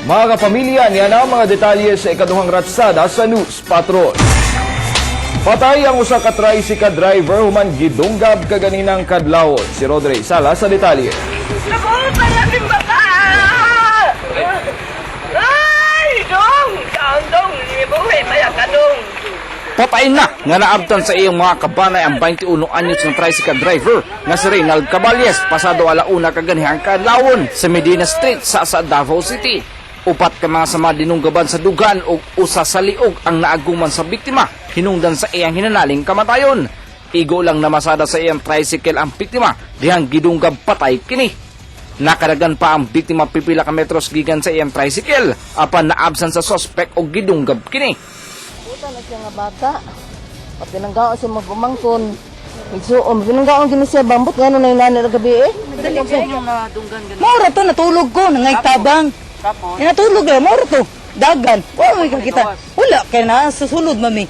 Mga kapamilya, niya na ang mga detalye sa ikaduhang ratsada sa News Patrol. Patay ang usa ka tricycle driver human gidunggab kaganinang kadlawon. Si Rodrey Sala sa detalye. Ako, malaking baka! Ay, dong! Dong! Ibuhay pala ka, dong! Patay na nga naabtan sa iyong mga kabanay ang 21 anyos ng tricycle driver nga si Reynald Caballes pasado alauna kaganihang kadlawon sa Medina Street sa Davao City. Upat ka mga sama dinunggaban sa dugan o usa sa liog ang naaguman sa biktima hinungdan sa iyang hinanaling kamatayon. Igo lang namasada sa iyang tricycle ang biktima dihang gidunggab patay kini. Nakadagan pa ang biktima pipila ka metros gikan sa iyang tricycle apan naabsan sa suspect o gidunggab kini. Puta na siya nga bata. Pag pinanggaon siya magpumangkon. Igsuom, pinanggaon gini siya bambot. Gano'n na yung nanay na gabi eh. Maura to, natulog ko. Nangay tabang. Natulog eh, maura to. Dagan. Wala may kakita. Wala, kaya na susunod mami.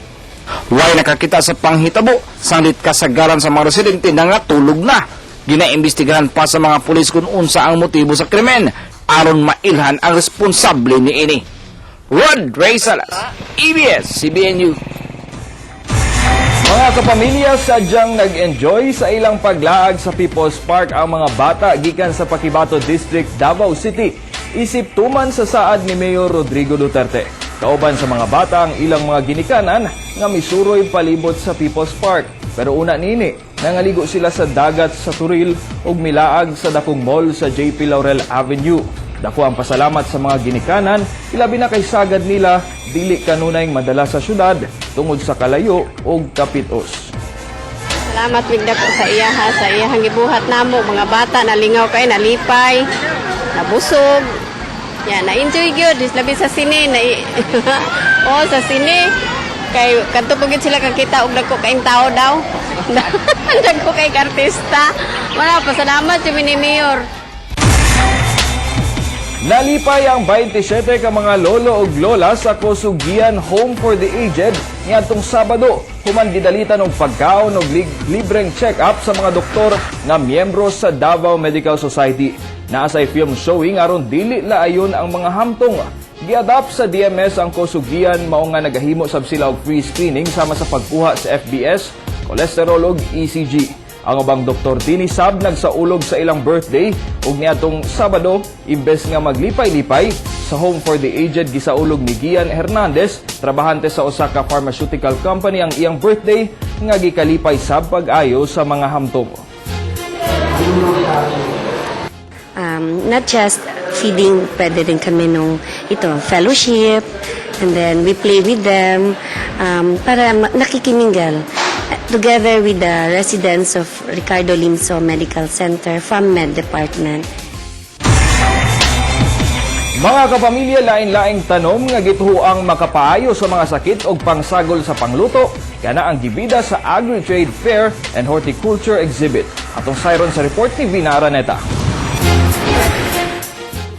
Way nakakita sa panghitabo. Sanglit kasagaran sa mga residente na nga tulog na. Ginaimbestigahan pa sa mga pulis kung unsa ang motibo sa krimen. Aron mailhan ang responsable ni ini. Rod Ray Salas, ABS-CBN News. Mga kapamilya, sadyang nag-enjoy sa ilang paglaag sa People's Park ang mga bata gikan sa Paquibato District, Davao City. Isip tuman sa saad ni Mayor Rodrigo Duterte. Kauban sa mga bata ang ilang mga ginikanan nga misuroy palibot sa People's Park. Pero una nini, nangaligo sila sa dagat sa Turil ug milaag sa dakong mall sa JP Laurel Avenue. Dako ang pasalamat sa mga ginikanan, ilabi na kay sagad nila, dili kanunay madala sa syudad, tungod sa kalayo o kapitos. Salamat migda ko sa iya ha, sa iyang gibuhat namo, mga bata nalingaw kay, nalipay, nabusog. Yan, na-enjoy gyud, labi sa sine, oh, sa sine. Kay kadto pugid sila kakita og dako kaing tao daw. Dako kay artista. Wala pasalamat si Mayor. Nalipay ang 27 ka mga lolo ug lola sa Kosugian Home for the Aged niadtong Sabado. Human gidalitan og pagkaon ug libreng check-up sa mga doktor nga miyembro sa Davao Medical Society. Naasay film showing aron dili laayon ang mga hamtong. Giadapt sa DMS ang Kosugian mao nga nagahimo sab sila og free screening sama sa pagkuha sa FBS, cholesterol ug ECG. Ang ubang doktor dinhi sab nagsaulog sa ilang birthday ug niadtong Sabado imbes nga maglipay-lipay sa Home for the Aged gisaulog ni Gian Hernandez, trabahante sa usa ka pharmaceutical company ang iyang birthday nga gikalipay sab pag-ayo sa mga hamtong. Not just feeding, pwede din kami nung fellowship, and then we play with them para nakikimingle together with the residents of Ricardo Limso Medical Center from Med Department. Mga kapamilya, lain-laing tanom nga gituoang makapaayo sa mga sakit o pangsagol sa pangluto, kana ang gibida sa Agri-Trade Fair and Horticulture Exhibit. Atong sayron sa report ni Vina Araneta.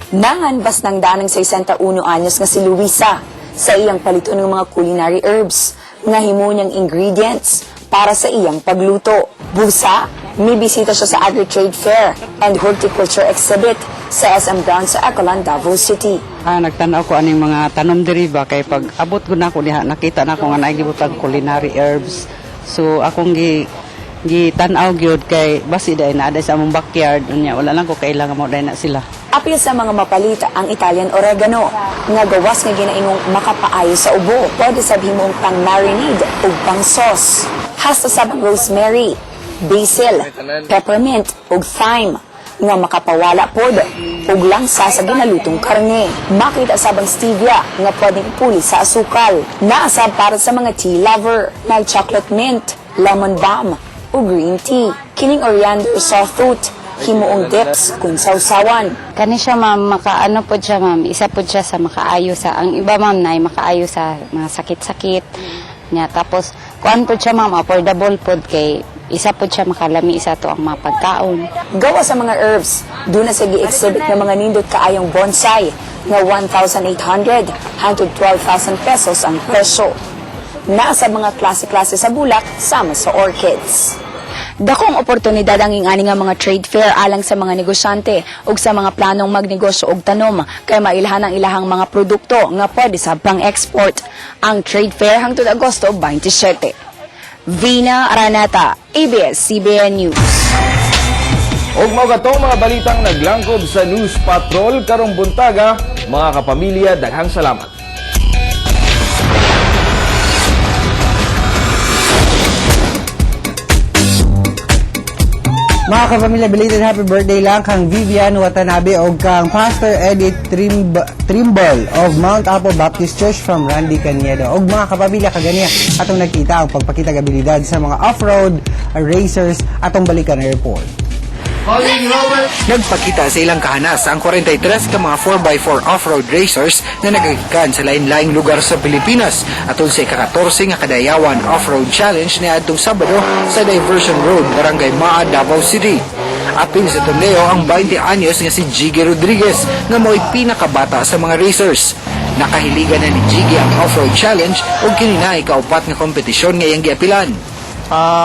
Nanganbas ng danang 61 anyos nga si Luisa sa iyang palito ng mga culinary herbs nga himo niyang ingredients para sa iyang pagluto. Busa, may bisita siya sa Agri-Trade Fair and Horticulture Exhibit sa SM Ground sa Ecolan, Davao City. Nagtanaw ko aning mga tanom diri ba kay pag abot ko na ko diha nakita na ko nga naigibutang culinary herbs. So akong gitanaw gyud kay basi dai na sa among backyard unya wala lang ko kailangan mo dai na sila. Apil sa mga mapalita ang Italian oregano nga gawas nga ginainong makapaayo sa ubo. Pwede sabihin mong pang marinade o pang sauce. Hasta sabang rosemary, basil, peppermint o thyme nga makapawala pod ug langsa sa ginalutong karne. Makita sabang stevia nga pwedeng ipuli sa asukal. Naasab para sa mga tea lover, may chocolate mint, lemon balm o green tea. Kining oriander sawtooth, himuong dips kung sausawan. Kani siya ma'am, makaano po siya ma'am, isa po siya sa makaayo sa, ang iba ma'am na makaayo sa mga sakit-sakit. Nya, tapos, kuan po siya ma'am, affordable po kay isa po siya makalami, isa to ang mapagkaon. Gawa sa mga herbs, doon na sa gi-exhibit ng mga nindot kaayong bonsai na 1,800 hangtod 12,000 pesos ang presyo. Nasa mga klase-klase sa bulak sama sa orchids. Dakong oportunidad ang ingani nga mga trade fair alang sa mga negosyante ug sa mga planong magnegosyo og tanom kay mailhan ang ilahang mga produkto nga pwede sa pang-export. Ang trade fair hangtod Agosto 27. Vina Araneta, ABS-CBN News. Og mao gatong mga balitang naglangkob sa News Patrol karong buntaga, mga kapamilya, daghang salamat. Mga kapamilya, belated happy birthday lang kang Vivian Watanabe o kang Pastor Edith Trimble of Mount Apo Baptist Church from Randy Cañedo. Og mga kapamilya, kaganiya atong nagkita ang pagpakita abilidad sa mga off-road racers atong balikan airport. Nagpakita sa ilang kahanas ang 43 ka mga 4x4 off-road racers na nagagikan sa lain-laing lugar sa Pilipinas atol sa ika-14 nga Kadayawan Off-Road Challenge ni adtong Sabado sa Diversion Road, Barangay Maa, Davao City. Apil sa torneo ang 20 anyos nga si Jiggy Rodriguez nga mo'y pinakabata sa mga racers. Nakahiligan na ni Jiggy ang Off-Road Challenge ug kini na ikaupat nga kompetisyon nga iyang giapilan.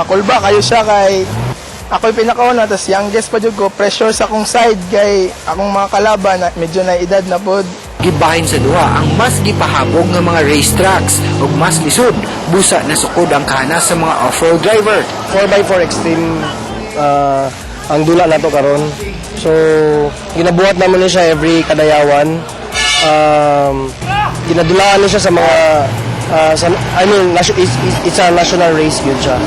Kulba kayo siya kay ako'y pinakauna, tas youngest pa jud ko, pressure sa akong side kay akong mga kalaban na medyo na edad na pod. Gibahin sa duha ang mas gipahabog nga mga racetracks ug mas lisod busa na sukod ang kahanas sa mga off-road driver. 4x4 extreme ang dula nato karon. So ginabuhat naman niya siya every Kadayawan. Ginadulaan niya siya sa mga it's a national race yun siya.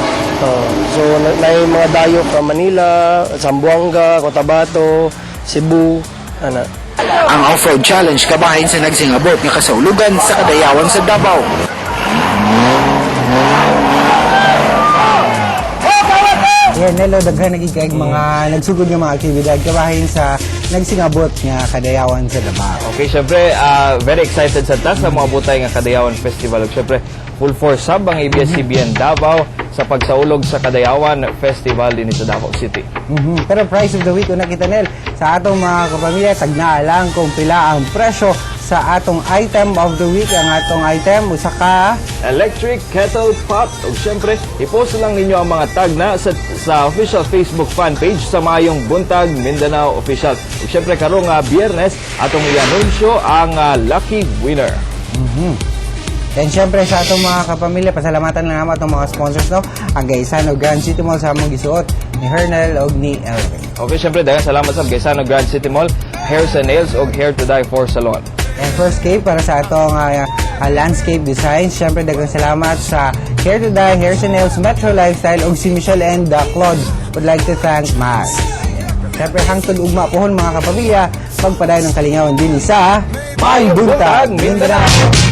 So na mga dayo from Manila, Zamboanga, Cotabato, Cebu, ana. Ang off-road challenge kabahin sa nagsingabot nga kasaulugan sa Kadayawan sa Davao. Yan, Nelo, daghan nagigay mga nagsugod nga mga aktibidad kabahin sa nagsingabot nga Kadayawan sa Davao. Okay, syempre, very excited sa tas sa mga butay nga Kadayawan Festival. Ug syempre, full force sab ang ABS-CBN Davao sa pagsaulog sa Kadayawan Festival din sa Davao City. Pero price of the week, una kita, Nel, sa atong mga kapamilya, tagnaa lang kung pila ang presyo sa atong item of the week. Ang atong item, usa ka Electric Kettle Pot. Ug syempre, i-post lang ninyo ang mga tag na sa official Facebook fan page sa Mayong Buntag Mindanao Official. Ug syempre, karong Biyernes, atong i-anunsyo ang lucky winner. And syempre sa atong mga kapamilya, pasalamatan lang naman atong mga sponsors, no? Ang Gaisano Grand City Mall sa among gisuot ni Hernel og ni Elvin. Okay, syempre, daghang salamat sa Gaisano Grand City Mall, Hairs and Nails og Hair to Die for Salon. And first cape para sa atong landscape design. Syempre daghang salamat sa Hair to Die, Hairs and Nails, Metro Lifestyle og si Michelle and Claude. Would like to thank Mas. Syempre hangtod ugma pohon mga kapamilya, pagpadayon ng kalingawan din sa Mayong Buntag Mindanao.